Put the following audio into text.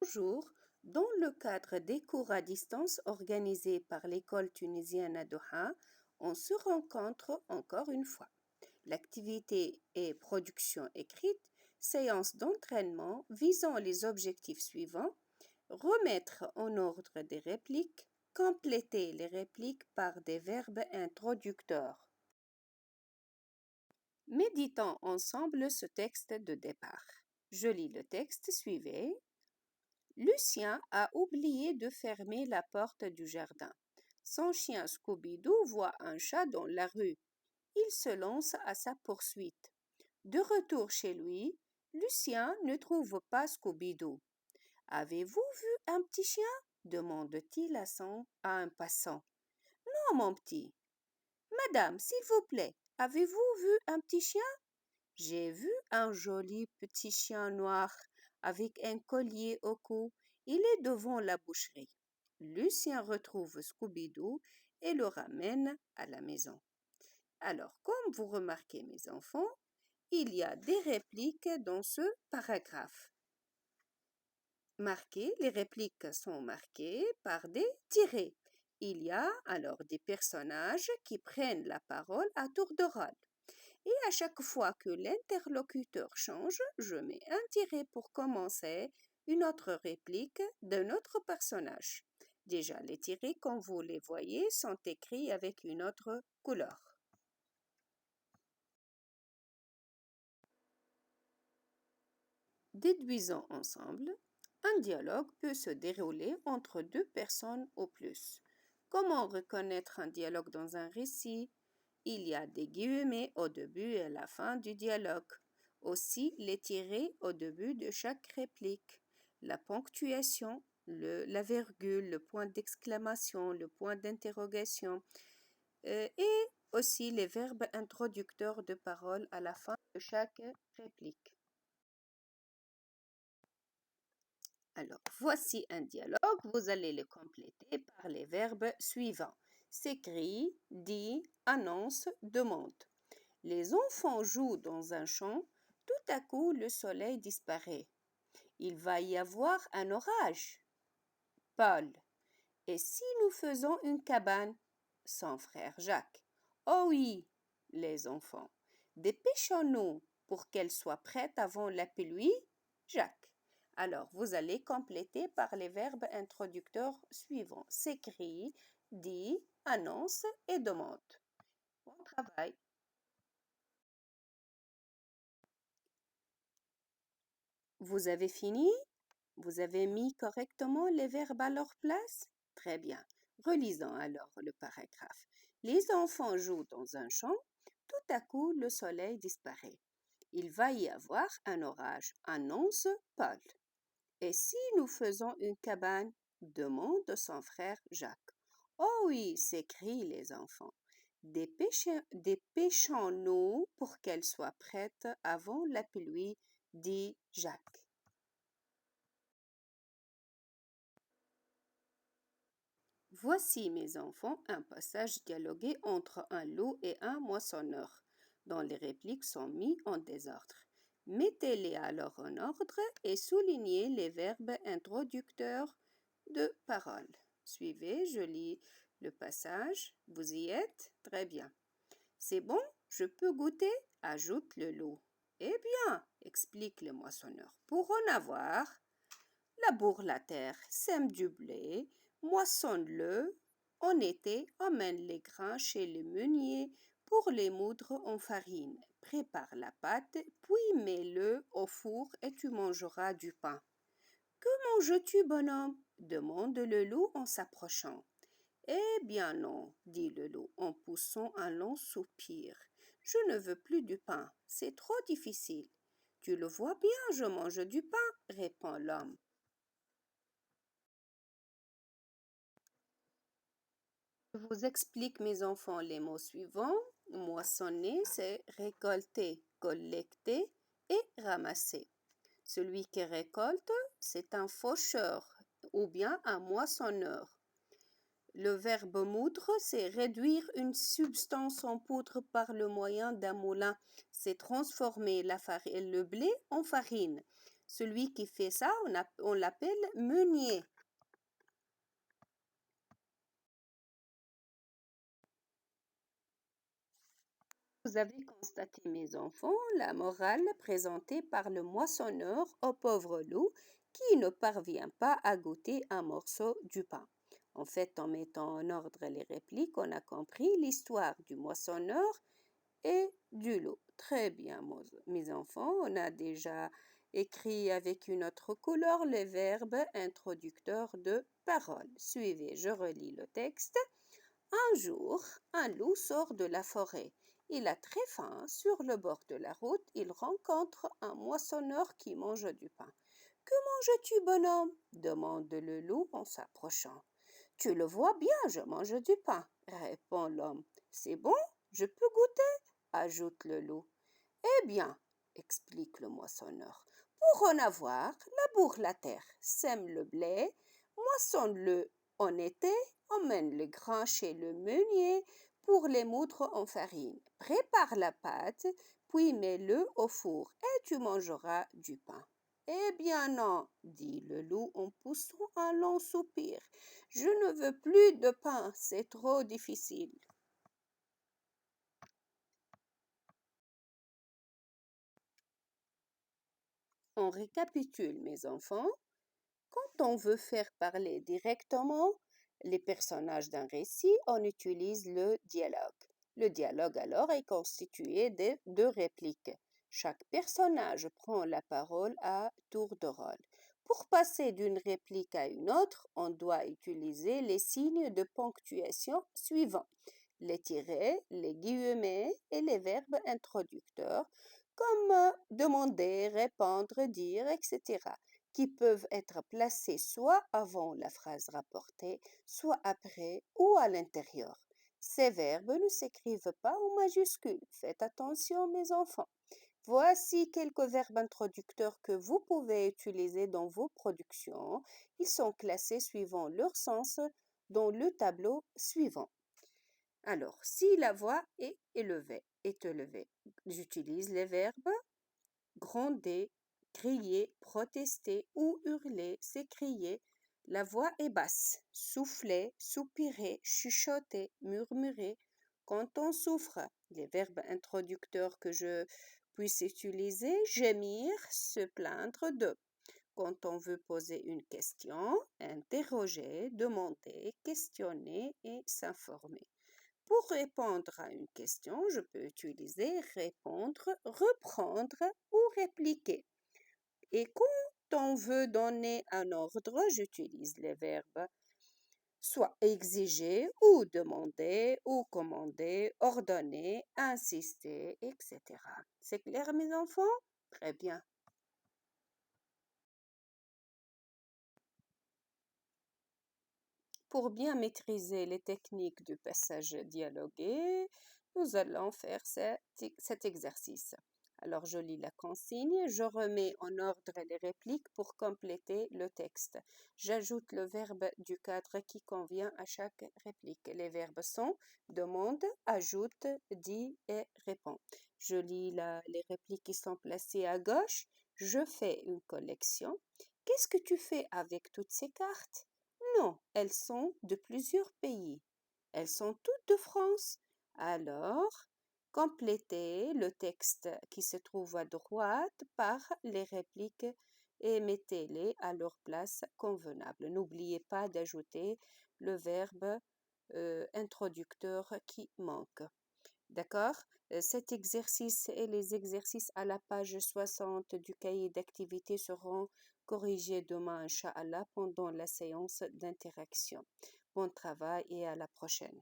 Bonjour, dans le cadre des cours à distance organisés par l'école tunisienne à Doha, on se rencontre encore une fois. L'activité est production écrite, séance d'entraînement visant les objectifs suivants: remettre en ordre des répliques, compléter les répliques par des verbes introducteurs. Méditons ensemble ce texte de départ. Je lis le texte, suivez. Lucien a oublié de fermer la porte du jardin. Son chien Scooby-Doo voit un chat dans la rue. Il se lance à sa poursuite. De retour chez lui, Lucien ne trouve pas Scooby-Doo. Avez-vous vu un petit chien? Demande-t-il à un passant. Non, mon petit. Madame, s'il vous plaît, avez-vous vu un petit chien? J'ai vu un joli petit chien noir avec un collier au cou. Il est devant la boucherie. Lucien retrouve Scooby-Doo et le ramène à la maison. Alors, comme vous remarquez, mes enfants, il y a des répliques dans ce paragraphe. Les répliques sont marquées par des tirets. Il y a alors des personnages qui prennent la parole à tour de rôle. Et à chaque fois que l'interlocuteur change, je mets un tiret pour commencer une autre réplique d'un autre personnage. Déjà, les tirets, comme vous les voyez, sont écrits avec une autre couleur. Déduisons ensemble. Un dialogue peut se dérouler entre deux personnes ou plus. Comment reconnaître un dialogue dans un récit? Il y a des guillemets au début et à la fin du dialogue. Aussi les tirets au début de chaque réplique. La ponctuation, la virgule, le point d'exclamation, le point d'interrogation. Et aussi les verbes introducteurs de parole à la fin de chaque réplique. Alors, voici un dialogue. Vous allez le compléter par les verbes suivants. S'écrit, dit, annonce, demande. Les enfants jouent dans un champ. Tout à coup, le soleil disparaît. Il va y avoir un orage. Paul. Et si nous faisons une cabane? Son frère Jacques. Oh oui, les enfants. Dépêchons-nous pour qu'elle soit prête avant la pluie. Jacques. Alors, vous allez compléter par les verbes introducteurs suivants. S'écrit, dit, annonce et demande. Bon travail. Vous avez fini? Vous avez mis correctement les verbes à leur place? Très bien. Relisons alors le paragraphe. Les enfants jouent dans un champ. Tout à coup, le soleil disparaît. Il va y avoir un orage, annonce Paul. Et si nous faisons une cabane? Demande son frère Jacques. Oh oui, s'écrient les enfants. Dépêchons-nous pour qu'elle soit prête avant la pluie, dit Jacques. Voici, mes enfants, un passage dialogué entre un loup et un moissonneur, dont les répliques sont mises en désordre. Mettez-les alors en ordre et soulignez les verbes introducteurs de parole. Suivez, je lis le passage. Vous y êtes? Très bien. C'est bon, je peux goûter? Ajoute le loup. Eh bien, explique le moissonneur, pour en avoir, laboure la terre, sème du blé, moissonne-le. En été, emmène les grains chez le meunier pour les moudre en farine. Prépare la pâte, puis mets-le au four et tu mangeras du pain. Que manges-tu, bonhomme? Demande le loup en s'approchant. Eh bien non, dit le loup en poussant un long soupir. Je ne veux plus du pain, c'est trop difficile. Tu le vois bien, je mange du pain, répond l'homme. Je vous explique, mes enfants, les mots suivants. Moissonner, c'est récolter, collecter et ramasser. Celui qui récolte, c'est un faucheur ou bien un moissonneur. Le verbe moudre, c'est réduire une substance en poudre par le moyen d'un moulin. C'est transformer le blé en farine. Celui qui fait ça, on l'appelle meunier. Vous avez constaté, mes enfants, la morale présentée par le moissonneur au pauvre loup qui ne parvient pas à goûter un morceau du pain. En fait, en mettant en ordre les répliques, on a compris l'histoire du moissonneur et du loup. Très bien, mes enfants, on a déjà écrit avec une autre couleur le verbe introducteur de parole. Suivez, je relis le texte. Un jour, un loup sort de la forêt. Il a très faim. Sur le bord de la route, il rencontre un moissonneur qui mange du pain. Que manges-tu, bonhomme? Demande le loup en s'approchant. Tu le vois bien, je mange du pain, répond l'homme. C'est bon, je peux goûter, ajoute le loup. Eh bien, explique le moissonneur, pour en avoir, laboure la terre, sème le blé, moissonne-le en été, emmène le grain chez le meunier pour les moudre en farine. Prépare la pâte, puis mets-le au four et tu mangeras du pain. Eh bien non, dit le loup en poussant un long soupir. Je ne veux plus de pain, c'est trop difficile. On récapitule, mes enfants. Quand on veut faire parler directement les personnages d'un récit, on utilise le dialogue. Le dialogue alors est constitué de deux répliques. Chaque personnage prend la parole à tour de rôle. Pour passer d'une réplique à une autre, on doit utiliser les signes de ponctuation suivants: les tirets, les guillemets et les verbes introducteurs, comme demander, répondre, dire, etc., qui peuvent être placés soit avant la phrase rapportée, soit après ou à l'intérieur. Ces verbes ne s'écrivent pas en majuscules. Faites attention, mes enfants. Voici quelques verbes introducteurs que vous pouvez utiliser dans vos productions. Ils sont classés suivant leur sens dans le tableau suivant. Alors, si la voix est élevée, j'utilise les verbes gronder, crier, protester ou hurler, s'écrier. La voix est basse. Souffler, soupirer, chuchoter, murmurer. Quand on souffre, les verbes introducteurs que je puisse utiliser: gémir, se plaindre de. Quand on veut poser une question, interroger, demander, questionner et s'informer. Pour répondre à une question, je peux utiliser répondre, reprendre ou répliquer. Et quand on veut donner un ordre, j'utilise les verbes soit exiger ou demander ou commander, ordonner, insister, etc. C'est clair, mes enfants? Très bien. Pour bien maîtriser les techniques du passage dialogué, nous allons faire cet exercice. Alors, je lis la consigne, je remets en ordre les répliques pour compléter le texte. J'ajoute le verbe du cadre qui convient à chaque réplique. Les verbes sont demande, ajoute, dit et répond. Je lis les répliques qui sont placées à gauche. Je fais une collection. Qu'est-ce que tu fais avec toutes ces cartes? Non, elles sont de plusieurs pays. Elles sont toutes de France. Alors, complétez le texte qui se trouve à droite par les répliques et mettez-les à leur place convenable. N'oubliez pas d'ajouter le verbe introducteur qui manque. D'accord? Cet exercice et les exercices à la page 60 du cahier d'activité seront corrigés demain, Inch'Allah, pendant la séance d'interaction. Bon travail et à la prochaine.